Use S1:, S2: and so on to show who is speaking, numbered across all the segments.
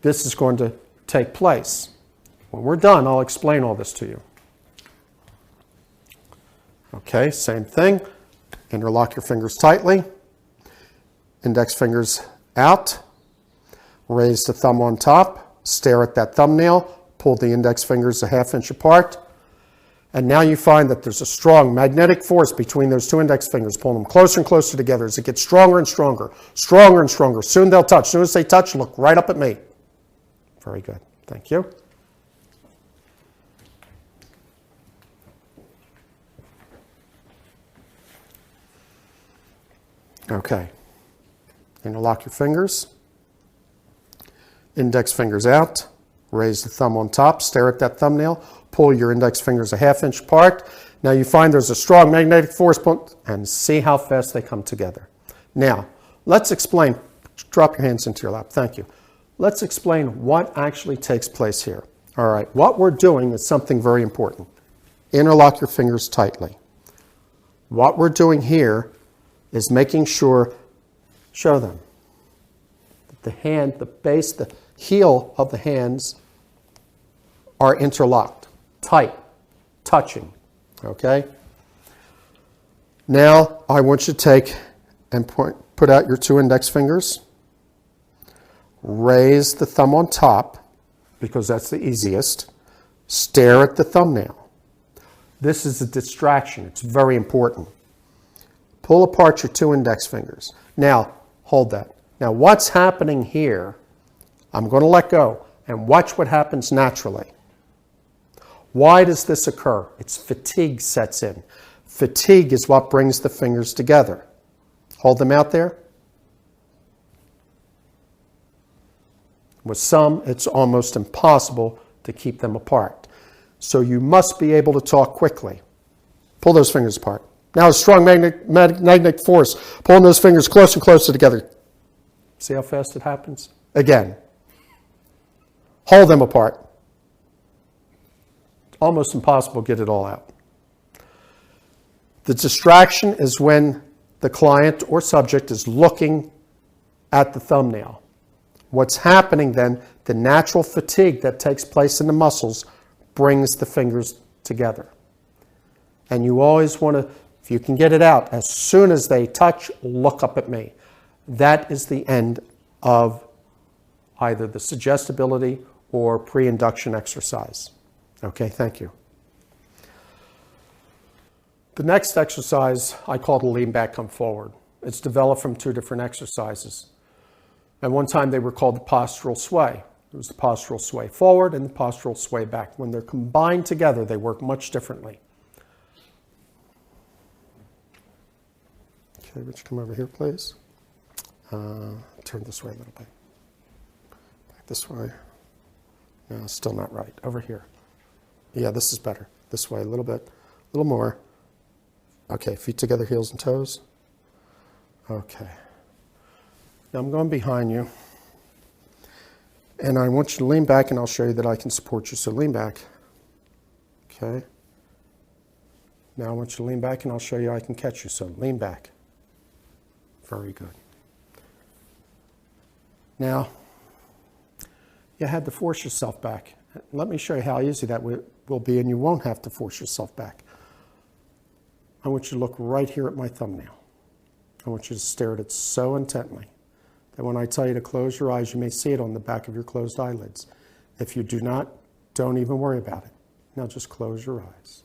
S1: this is going to take place. When we're done, I'll explain all this to you. Okay, same thing. Interlock your fingers tightly. Index fingers out. Raise the thumb on top. Stare at that thumbnail. Pull the index fingers a ½ inch apart. And now you find that there's a strong magnetic force between those two index fingers. Pull them closer and closer together as it gets stronger and stronger. Stronger and stronger. Soon they'll touch. As soon as they touch, look right up at me. Very good. Thank you. Okay. Interlock your fingers. Index fingers out. Raise the thumb on top. Stare at that thumbnail. Pull your index fingers a ½ inch apart. Now you find there's a strong magnetic force, and see how fast they come together. Now, let's explain. Drop your hands into your lap. Thank you. Let's explain what actually takes place here. All right, what we're doing is something very important. Interlock your fingers tightly. What we're doing here is making sure, show them, that the hand, the base, the heel of the hands are interlocked, tight, touching, okay? Now, I want you to take and put out your two index fingers. Raise the thumb on top, because that's the easiest. Stare at the thumbnail. This is a distraction. It's very important. Pull apart your two index fingers. Now, hold that. Now, what's happening here, I'm going to let go and watch what happens naturally. Why does this occur? It's fatigue sets in. Fatigue is what brings the fingers together. Hold them out there. With some, it's almost impossible to keep them apart. So you must be able to talk quickly. Pull those fingers apart. Now a strong magnetic force, pulling those fingers closer and closer together. See how fast it happens? Again. Hold them apart. It's almost impossible to get it all out. The distraction is when the client or subject is looking at the thumbnail. What's happening then, the natural fatigue that takes place in the muscles brings the fingers together. And you always want to, if you can get it out, as soon as they touch, look up at me. That is the end of either the suggestibility or pre-induction exercise. Okay, thank you. The next exercise I call the lean back, come forward. It's developed from two different exercises. At one time they were called the postural sway. It was the postural sway forward and the postural sway back. When they're combined together, they work much differently. Okay, would you come over here, please? Turn this way a little bit. Back this way. No, still not right. Over here. Yeah, this is better. This way, a little bit. A little more. Okay, feet together, heels and toes. Okay. Now I'm going behind you. And I want you to lean back, and I'll show you that I can support you. So lean back. Okay. Now I want you to lean back, and I'll show you I can catch you. So lean back. Very good. Now, you had to force yourself back. Let me show you how easy that will be, and you won't have to force yourself back. I want you to look right here at my thumbnail. I want you to stare at it so intently that when I tell you to close your eyes, you may see it on the back of your closed eyelids. If you do not, don't even worry about it. Now just close your eyes.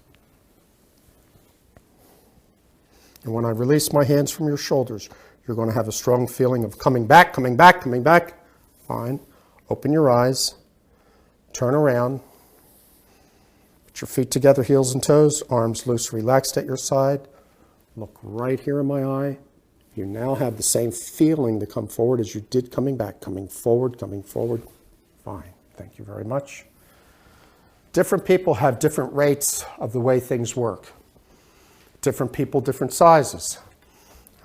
S1: And when I release my hands from your shoulders, you're going to have a strong feeling of coming back, coming back, coming back. Fine. Open your eyes. Turn around. Put your feet together, heels and toes, arms loose, relaxed at your side. Look right here in my eye. You now have the same feeling to come forward as you did coming back, coming forward, coming forward. Fine. Thank you very much. Different people have different rates of the way things work. Different people, different sizes.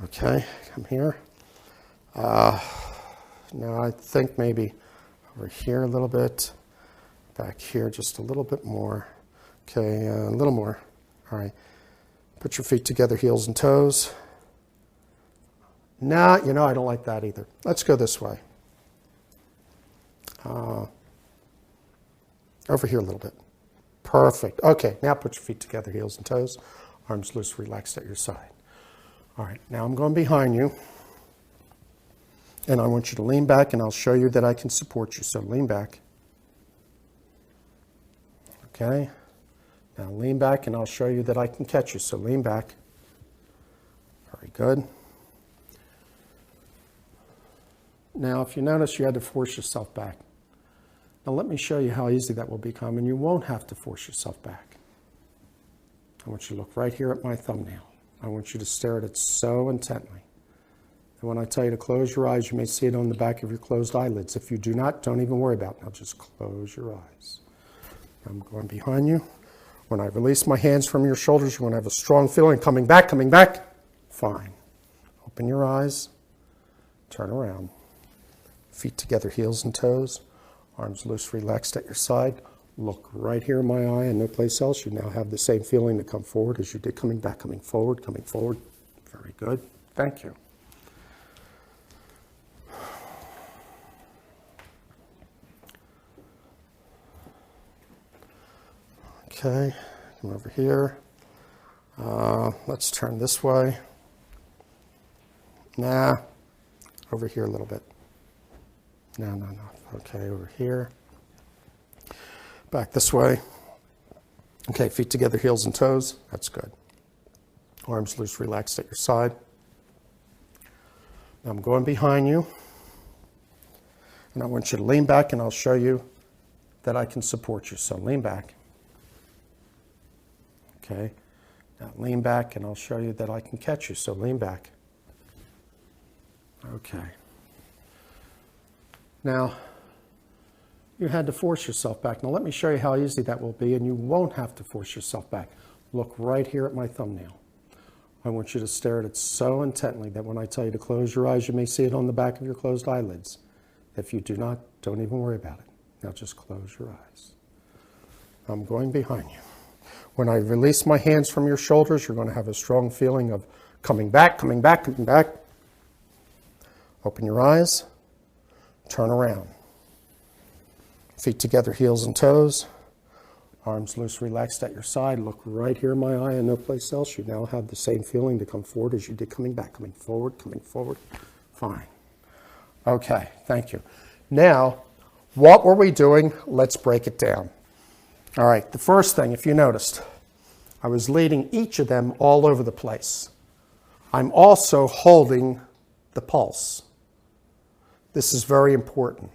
S1: Okay, come here. Now I think maybe over here a little bit, back here just a little bit more. Okay, a little more. All right. Put your feet together, heels and toes. Nah, you know, I don't like that either. Let's go this way. Over here a little bit. Perfect. Okay, now put your feet together, heels and toes. Arms loose, relaxed at your side. All right, now I'm going behind you. And I want you to lean back, and I'll show you that I can support you. So lean back. Okay. Now lean back, and I'll show you that I can catch you. So lean back. Very good. Now, if you notice, you had to force yourself back. Now let me show you how easy that will become, and you won't have to force yourself back. I want you to look right here at my thumbnail. I want you to stare at it so intently. And when I tell you to close your eyes, you may see it on the back of your closed eyelids. If you do not, don't even worry about it. Now just close your eyes. I'm going behind you. When I release my hands from your shoulders, you're going to have a strong feeling coming back, coming back. Fine. Open your eyes. Turn around. Feet together, heels and toes. Arms loose, relaxed at your side. Look right here in my eye and no place else. You now have the same feeling to come forward as you did coming back, coming forward, coming forward. Very good. Thank you. Okay, come over here. Let's turn this way. Nah, over here a little bit. No. Okay, over here. Back this way. Okay, feet together, heels and toes. That's good. Arms loose, relaxed at your side. Now I'm going behind you. And I want you to lean back, and I'll show you that I can support you. So lean back. Okay. Now lean back, and I'll show you that I can catch you. So lean back. Okay. Now, you had to force yourself back. Now let me show you how easy that will be, and you won't have to force yourself back. Look right here at my thumbnail. I want you to stare at it so intently that when I tell you to close your eyes, you may see it on the back of your closed eyelids. If you do not, don't even worry about it. Now just close your eyes. I'm going behind you. When I release my hands from your shoulders, you're going to have a strong feeling of coming back, coming back, coming back. Open your eyes. Turn around. Feet together, heels and toes. Arms loose, relaxed at your side. Look right here in my eye and no place else. You now have the same feeling to come forward as you did coming back, coming forward, coming forward. Fine. Okay, thank you. Now, what were we doing? Let's break it down. All right, the first thing, if you noticed, I was leading each of them all over the place. I'm also holding the pulse. This is very important.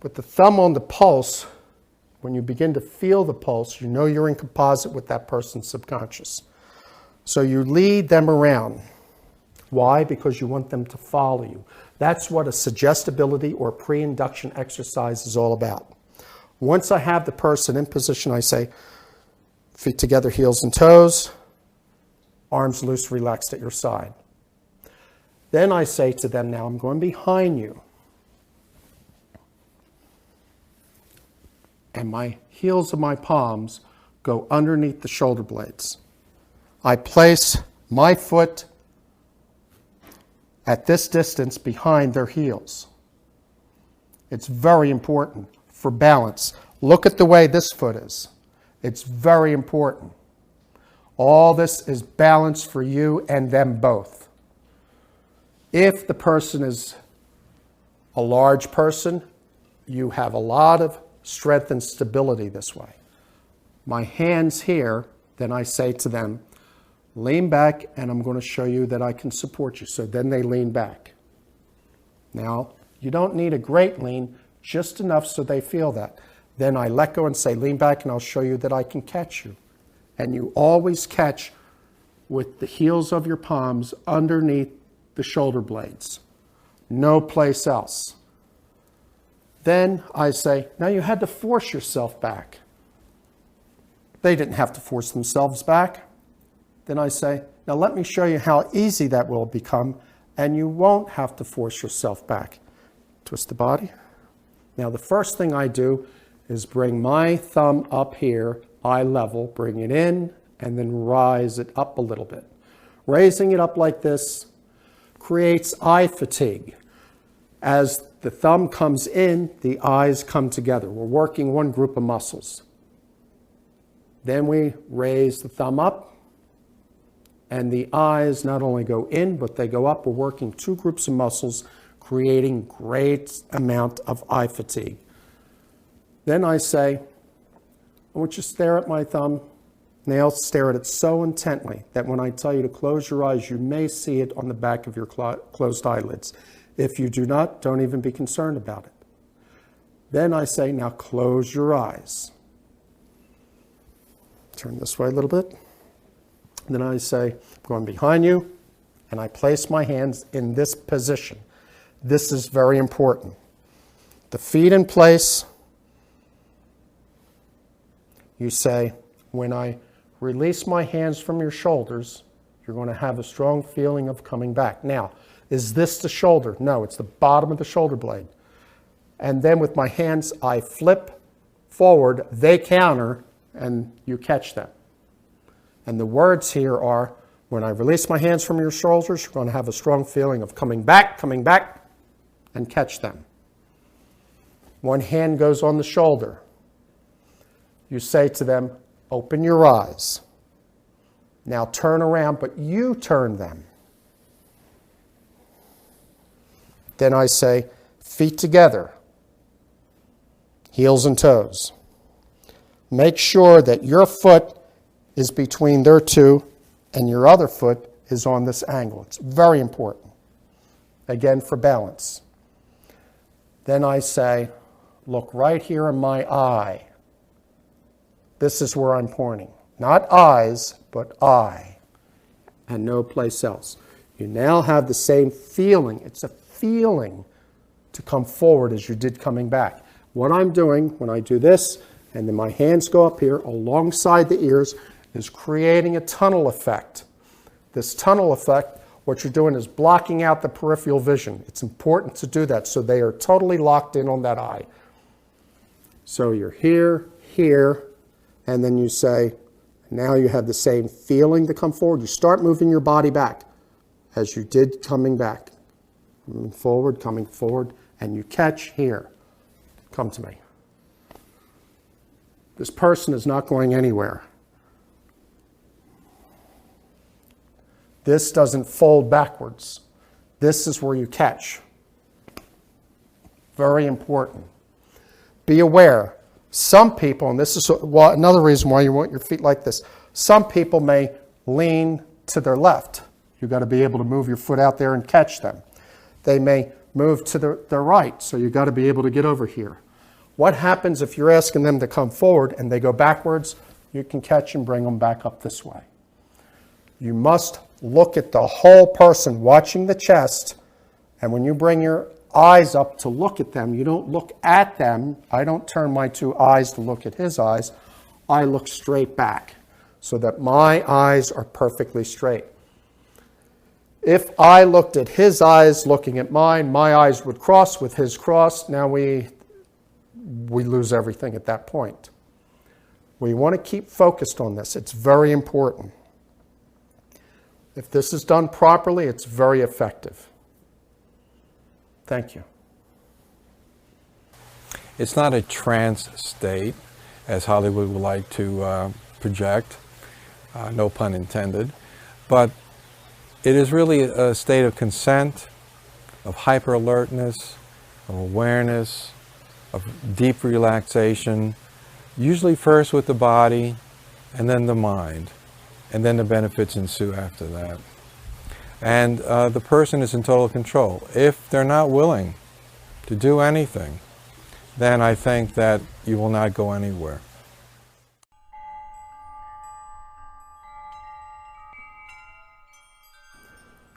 S1: With the thumb on the pulse, when you begin to feel the pulse, you know you're in composite with that person's subconscious. So you lead them around. Why? Because you want them to follow you. That's what a suggestibility or pre-induction exercise is all about. Once I have the person in position, I say, feet together, heels and toes, arms loose, relaxed at your side. Then I say to them, now I'm going behind you. And my heels of my palms go underneath the shoulder blades. I place my foot at this distance behind their heels. It's very important for balance. Look at the way this foot is. It's very important. All this is balance for you and them both. If the person is a large person, you have a lot of strength and stability this way. My hands here, then I say to them, lean back, and I'm going to show you that I can support you. So then they lean back. Now, you don't need a great lean, just enough so they feel that. Then I let go and say, lean back, and I'll show you that I can catch you. And you always catch with the heels of your palms underneath the shoulder blades. No place else. Then I say, now you had to force yourself back. They didn't have to force themselves back. Then I say, now let me show you how easy that will become, and you won't have to force yourself back. Twist the body. Now the first thing I do is bring my thumb up here, eye level, bring it in, and then rise it up a little bit. Raising it up like this creates eye fatigue. As the thumb comes in, the eyes come together. We're working one group of muscles. Then we raise the thumb up, and the eyes not only go in, but they go up. We're working two groups of muscles, creating great amount of eye fatigue. Then I say, I want you to stare at my thumb. Now stare at it so intently that when I tell you to close your eyes, you may see it on the back of your closed eyelids. If you do not, don't even be concerned about it. Then I say, now close your eyes. Turn this way a little bit. Then I say, I'm going behind you, and I place my hands in this position. This is very important. The feet in place. You say, when I release my hands from your shoulders, you're going to have a strong feeling of coming back. Now, is this the shoulder? No, it's the bottom of the shoulder blade. And then with my hands, I flip forward, they counter, and you catch them. And the words here are, when I release my hands from your shoulders, you're going to have a strong feeling of coming back, and catch them. One hand goes on the shoulder. You say to them, open your eyes. Now turn around, but you turn them. Then I say, feet together, heels and toes. Make sure that your foot is between their two and your other foot is on this angle. It's very important. Again, for balance. Then I say, look right here in my eye. This is where I'm pointing. Not eyes, but eye. And no place else. You now have the same feeling. It's a feeling to come forward as you did coming back. What I'm doing when I do this, and then my hands go up here alongside the ears, is creating a tunnel effect. This tunnel effect, what you're doing is blocking out the peripheral vision. It's important to do that so they are totally locked in on that eye. So you're here, here, and then you say, now you have the same feeling to come forward. You start moving your body back as you did coming back. Coming forward, and you catch here. Come to me. This person is not going anywhere. This doesn't fold backwards. This is where you catch. Very important. Be aware. Some people, and this is another reason why you want your feet like this, some people may lean to their left. You've got to be able to move your foot out there and catch them. They may move to their right, so you've got to be able to get over here. What happens if you're asking them to come forward and they go backwards? You can catch and bring them back up this way. You must look at the whole person, watching the chest, and when you bring your eyes up to look at them, you don't look at them. I don't turn my two eyes to look at his eyes. I look straight back so that my eyes are perfectly straight. If I looked at his eyes looking at mine, my eyes would cross with his cross. Now we lose everything at that point. We want to keep focused on this. It's very important. If this is done properly, it's very effective. Thank you.
S2: It's not a trance state, as Hollywood would like to project, no pun intended, but it is really a state of consent, of hyper-alertness, of awareness, of deep relaxation, usually first with the body and then the mind, and then the benefits ensue after that. And the person is in total control. If they're not willing to do anything, then I think that you will not go anywhere.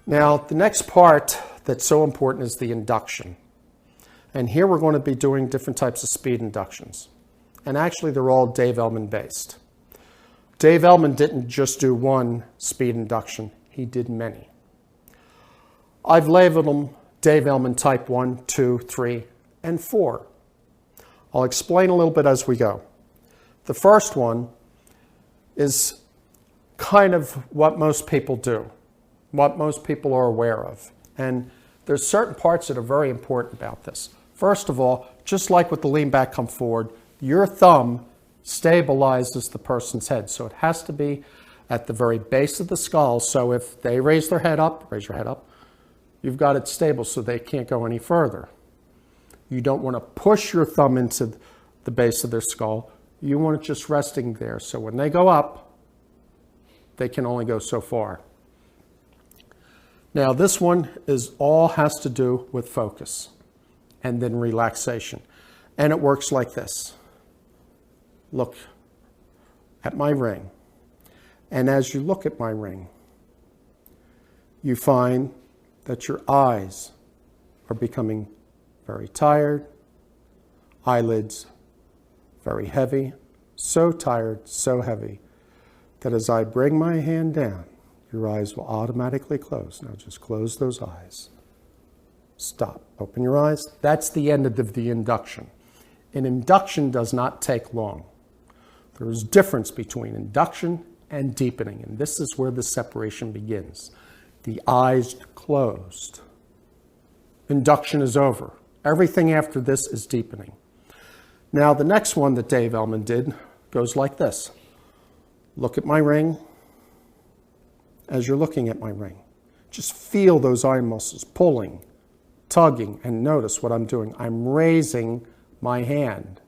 S1: Now, the next part that's so important is the induction. And here we're going to be doing different types of speed inductions. And actually, they're all Dave Elman based. Dave Elman didn't just do one speed induction. He did many. I've labeled them Dave Elman type 1, 2, 3, and 4. I'll explain a little bit as we go. The first one is kind of what most people do, what most people are aware of. And there's certain parts that are very important about this. First of all, just like with the lean back, come forward, your thumb stabilizes the person's head. So it has to be at the very base of the skull. So if they raise their head up, raise your head up, you've got it stable so they can't go any further. You don't want to push your thumb into the base of their skull. You want it just resting there. So when they go up, they can only go so far. Now this one is all has to do with focus and then relaxation. And it works like this. Look at my ring. And as you look at my ring, you find that your eyes are becoming very tired, eyelids very heavy, so tired, so heavy, that as I bring my hand down, your eyes will automatically close. Now just close those eyes. Stop. Open your eyes. That's the end of the induction. An induction does not take long. There is a difference between induction and deepening, and this is where the separation begins. The eyes closed. Induction is over. Everything after this is deepening. Now the next one that Dave Ellman did goes like this. Look at my ring. As you're looking at my ring, just feel those eye muscles pulling, tugging, and notice what I'm doing. I'm raising my hand.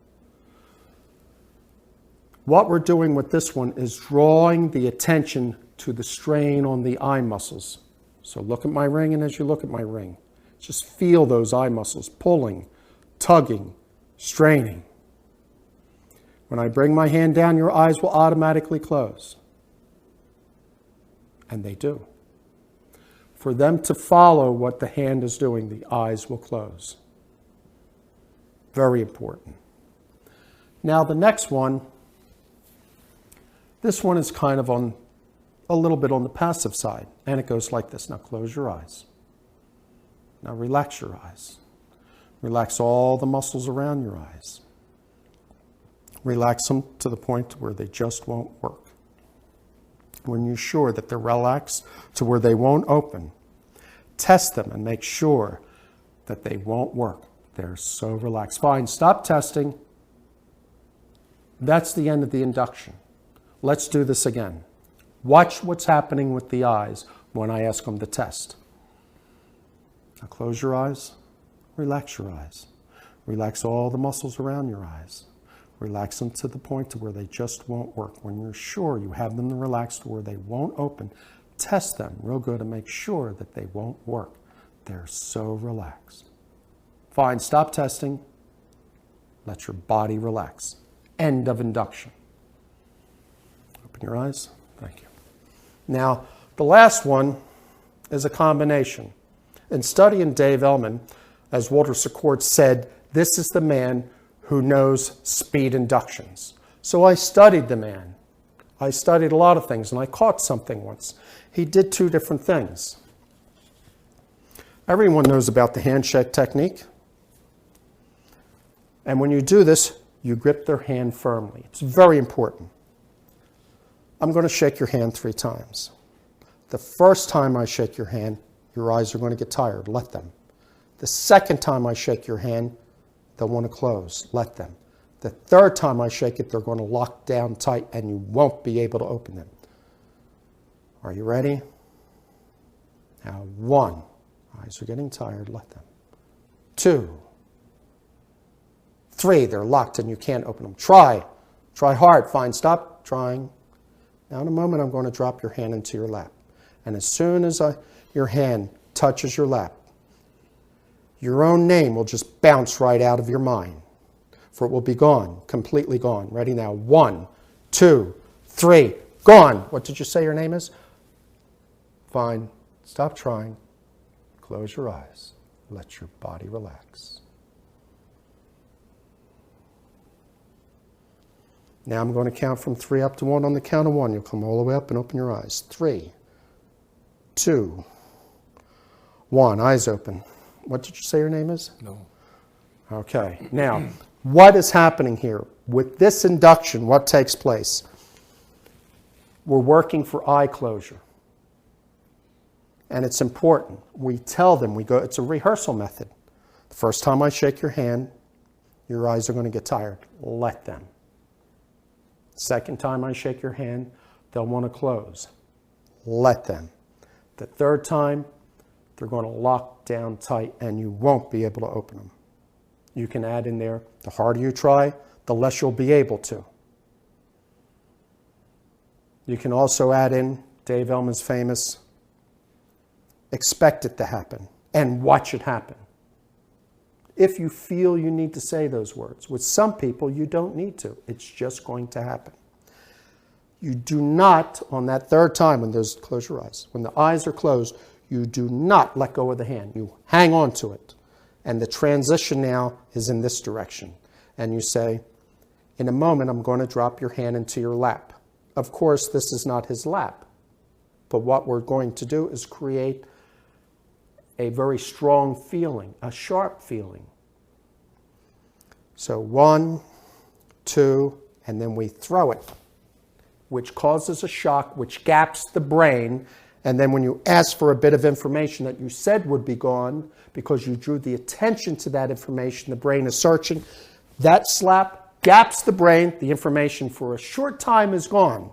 S1: What we're doing with this one is drawing the attention to the strain on the eye muscles. So look at my ring, and as you look at my ring, just feel those eye muscles pulling, tugging, straining. When I bring my hand down, your eyes will automatically close. And they do. For them to follow what the hand is doing, the eyes will close. Very important. Now the next one, this one is kind of on a little bit on the passive side, and it goes like this. Now close your eyes. Now relax your eyes. Relax all the muscles around your eyes. Relax them to the point where they just won't work. When you're sure that they're relaxed to where they won't open, test them and make sure that they won't work. They're so relaxed. Fine, stop testing. That's the end of the induction. Let's do this again. Watch what's happening with the eyes when I ask them to test. Now close your eyes, relax your eyes. Relax all the muscles around your eyes. Relax them to the point to where they just won't work. When you're sure you have them relaxed to where they won't open, test them real good and make sure that they won't work. They're so relaxed. Fine, stop testing. Let your body relax. End of induction. Open your eyes. Thank you. Now, the last one is a combination. In studying Dave Ellman, as Walter Secord said, this is the man who knows speed inductions. So I studied the man. I studied a lot of things, and I caught something once. He did two different things. Everyone knows about the handshake technique. And when you do this, you grip their hand firmly. It's very important. I'm going to shake your hand 3 times. The first time I shake your hand, your eyes are going to get tired. Let them. The second time I shake your hand, they'll want to close. Let them. The third time I shake it, they're going to lock down tight and you won't be able to open them. Are you ready? Now 1, eyes are getting tired, let them. 2, 3, they're locked and you can't open them. Try hard, fine, stop trying. Now in a moment I'm going to drop your hand into your lap. And as soon as your hand touches your lap, your own name will just bounce right out of your mind, for it will be gone, completely gone. Ready now? 1, 2, 3, gone. What did you say your name is? Fine. Stop trying. Close your eyes. Let your body relax. Now I'm going to count from 3 up to 1. On the count of 1, you'll come all the way up and open your eyes. 3, 2, 1. Eyes open. What did you say your name is?
S2: No.
S1: Okay. Now, what is happening here? With this induction, what takes place? We're working for eye closure. And it's important. We tell them, it's a rehearsal method. The first time I shake your hand, your eyes are going to get tired. Let them. Second time I shake your hand, they'll want to close. Let them. The third time, they're going to lock down tight and you won't be able to open them. You can add in there, the harder you try, the less you'll be able to. You can also add in Dave Ellman's famous, expect it to happen and watch it happen. If you feel you need to say those words. With some people, you don't need to. It's just going to happen. You do not, on that third time, close your eyes. When the eyes are closed, you do not let go of the hand. You hang on to it. And the transition now is in this direction. And you say, in a moment, I'm going to drop your hand into your lap. Of course, this is not his lap. But what we're going to do is create a very strong feeling, a sharp feeling. So 1, 2, and then we throw it, which causes a shock, which gaps the brain. And then when you ask for a bit of information that you said would be gone, because you drew the attention to that information, the brain is searching. That slap gaps the brain. The information for a short time is gone.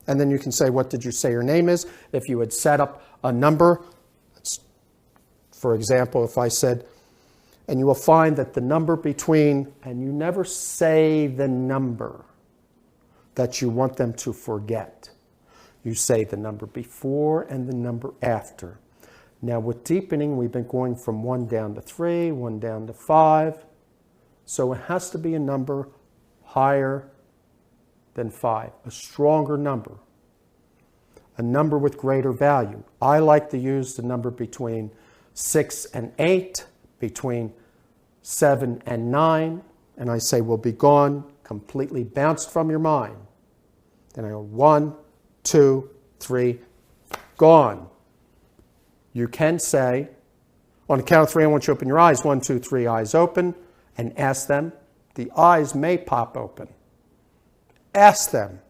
S1: And then you can say, what did you say your name is? If you had set up a number, for example, if I said, and you will find that the number between, and you never say the number that you want them to forget. You say the number before and the number after. Now with deepening, we've been going from 1 down to 3, 1 down to 5. So it has to be a number higher than 5, a stronger number, a number with greater value. I like to use the number between 6 and 8, between 7 and 9, and I say will be gone, completely bounced from your mind. Then I go 1, 2, 3, gone. You can say, on the count of 3, I want you to open your eyes. 1, 2, 3, eyes open, and ask them. The eyes may pop open. Ask them.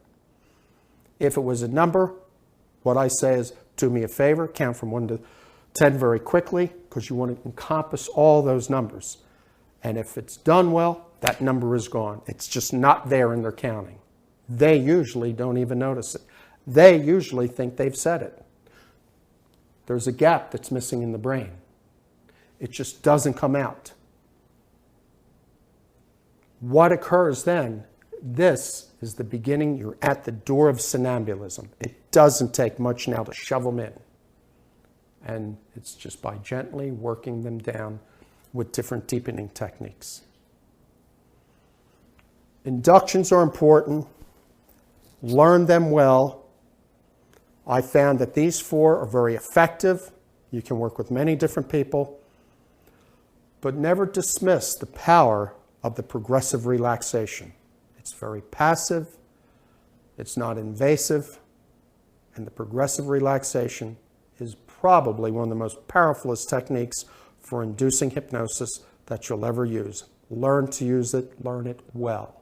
S1: If it was a number, what I say is, do me a favor, count from 1 to 10 very quickly, because you want to encompass all those numbers. And if it's done well, that number is gone. It's just not there in their counting. They usually don't even notice it. They usually think they've said it. There's a gap that's missing in the brain. It just doesn't come out. What occurs then? This is the beginning. You're at the door of somnambulism. It doesn't take much now to shove them in. And it's just by gently working them down with different deepening techniques. Inductions are important. Learn them well. I found that these 4 are very effective. You can work with many different people, but never dismiss the power of the progressive relaxation. It's very passive, it's not invasive, and the progressive relaxation is probably one of the most powerfulest techniques for inducing hypnosis that you'll ever use. Learn to use it, learn it well.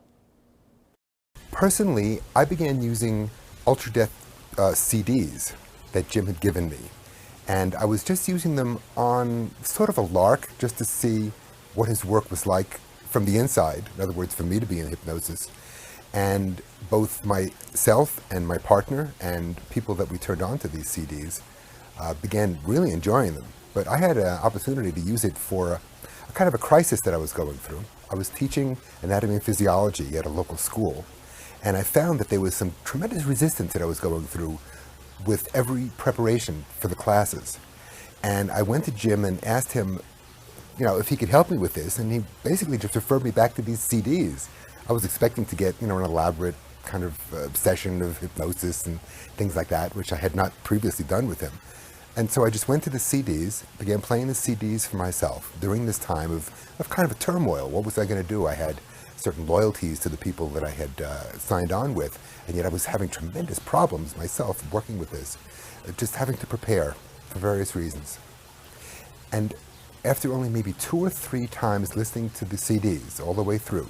S3: Personally, I began using ultra-death CDs that Jim had given me. And I was just using them on sort of a lark, just to see what his work was like from the inside. In other words, for me to be in hypnosis. And both myself and my partner and people that we turned on to these CDs began really enjoying them. But I had an opportunity to use it for a kind of a crisis that I was going through. I was teaching anatomy and physiology at a local school. And I found that there was some tremendous resistance that I was going through with every preparation for the classes. And I went to Jim and asked him, if he could help me with this. And he basically just referred me back to these CDs. I was expecting to get, an elaborate kind of session of hypnosis and things like that, which I had not previously done with him. And so I just went to the CDs, began playing the CDs for myself during this time of kind of a turmoil. What was I going to do? I had certain loyalties to the people that I had signed on with, and yet I was having tremendous problems myself working with this, just having to prepare for various reasons. And after only maybe 2 or 3 times listening to the CDs all the way through,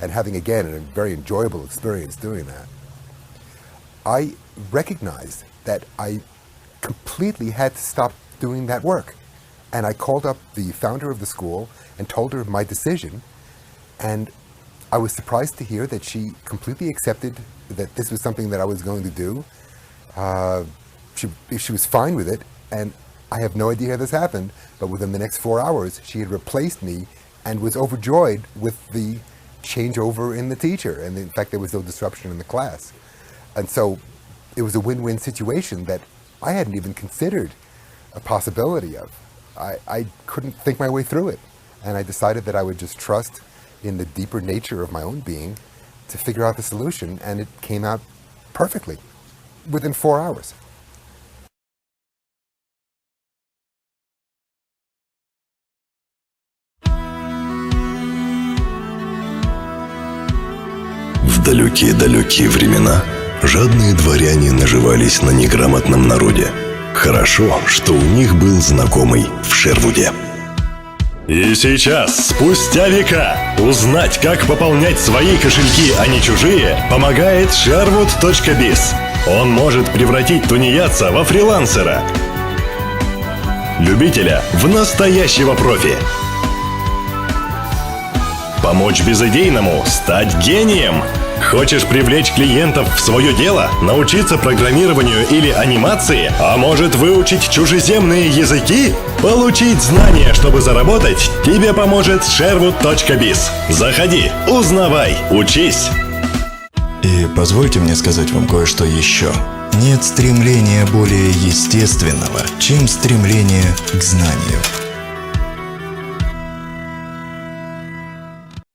S3: and having again a very enjoyable experience doing that, I recognized that I completely had to stop doing that work. And I called up the founder of the school and told her my decision. And I was surprised to hear that she completely accepted that this was something that I was going to do. She was fine with it. And I have no idea how this happened, but within the next 4 hours, she had replaced me and was overjoyed with the changeover in the teacher. And in fact, there was no disruption in the class. And so it was a win-win situation that I hadn't even considered a possibility of. I couldn't think my way through it. And I decided that I would just trust in the deeper nature of my own being to figure out the solution. And it came out perfectly within 4 hours.
S4: В далекие-далекие времена жадные дворяне наживались на неграмотном народе. Хорошо, что у них был знакомый в Шервуде.
S5: И сейчас, спустя века, узнать, как пополнять свои кошельки, а не чужие, помогает sherwood.biz. Он может превратить тунеядца во фрилансера, любителя в настоящего профи, помочь безыдейному стать гением. Хочешь привлечь клиентов в свое дело, научиться программированию или анимации, а может выучить чужеземные языки? Получить знания, чтобы заработать, тебе поможет sherwood.biz. Заходи, узнавай, учись.
S4: И позвольте мне сказать вам кое-что еще. Нет стремления более естественного, чем стремление к знанию.